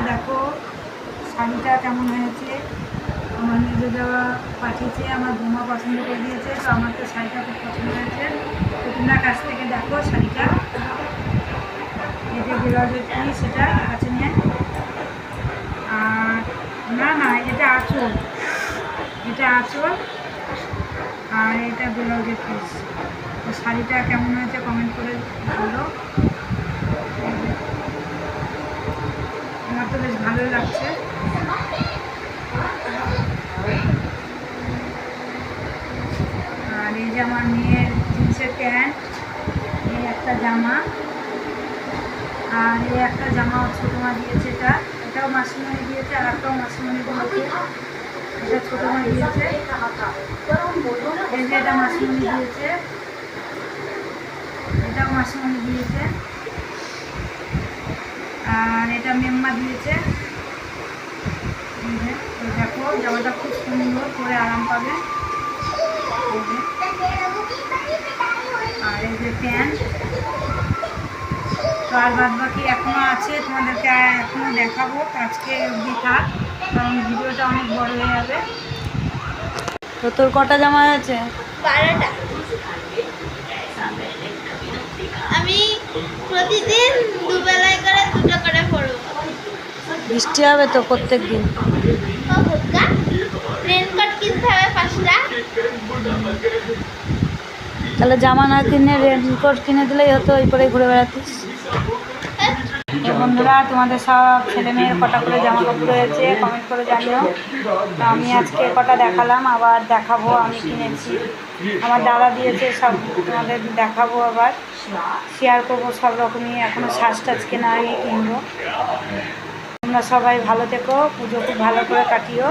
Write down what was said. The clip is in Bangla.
দেখো শাড়িটা কেমন হয়েছে। আমার নিজে যাওয়া পাঠিয়েছে, আমার বৌমা পছন্দ করে দিয়েছে, তো আমার তো শাড়িটা খুব পছন্দ হয়েছে। তো তোমরা কাছ থেকে দেখো শাড়িটা, এই যে ব্লাউজের পিস সেটা কাছে নিয়ে, আর না না এটা আঁচল, এটা আঁচল আর এটা ব্লাউজের পিস। তো শাড়িটা কেমন হয়েছে কমেন্ট করে বলো। আমার তো বেশ ভালোই লাগছে। আর এই যে আমার মেয়ের জিন্সের প্যান্ট, এই একটা জামা, আর এই একটা জামা ছোটো মা দিয়েছে, এটাও মাসিমণি দিয়েছে, আর একটাও মাসিমণি দিয়েছে, এটা ছোটো মা দিয়েছে। এই যে এটা মাসিমণি দিয়েছে, এটাও মাসিমণি দিয়েছে, আর এটা মেম্মা দিয়েছে। তো দেখো জামাটা খুব সুন্দর, পরে আরাম পাবে। আর এই যে প্যান্ট, তো আর বাদ বাকি এখনও আছে, তোমাদেরকে এখনও দেখাবো। আজকে অবধি থাক, কারণ ভিডিওটা অনেক বড় হয়ে যাবে। তো তোর কটা জামা আছে? 12টা। আমি প্রতিদিন দুবেলায় করে 2টা করে পরব। বৃষ্টি হবে তো প্রত্যেক দিন। রেনকোট কিনতে হবে 5টা। তাহলে জামা না কিনে রেনকোট কিনে দিলেই হতো, ওই পরে ঘুরে বেড়াতিস। তো বন্ধুরা, তোমাদের সব ছেলে মেয়ের কটা করে জামা কাপড় রয়েছে কমেন্ট করে জানিও। তো আমি আজকে কটা দেখালাম, আবার দেখাবো। আমি কিনেছি, আমার দাদা দিয়েছে, সব তোমাদের দেখাবো, আবার শেয়ার করবো সব রকমই। এখনও সাজ টাজ কেনা আগে কিনবো। তোমরা সবাই ভালো থেকো, পুজো খুব ভালো করে কাটিও।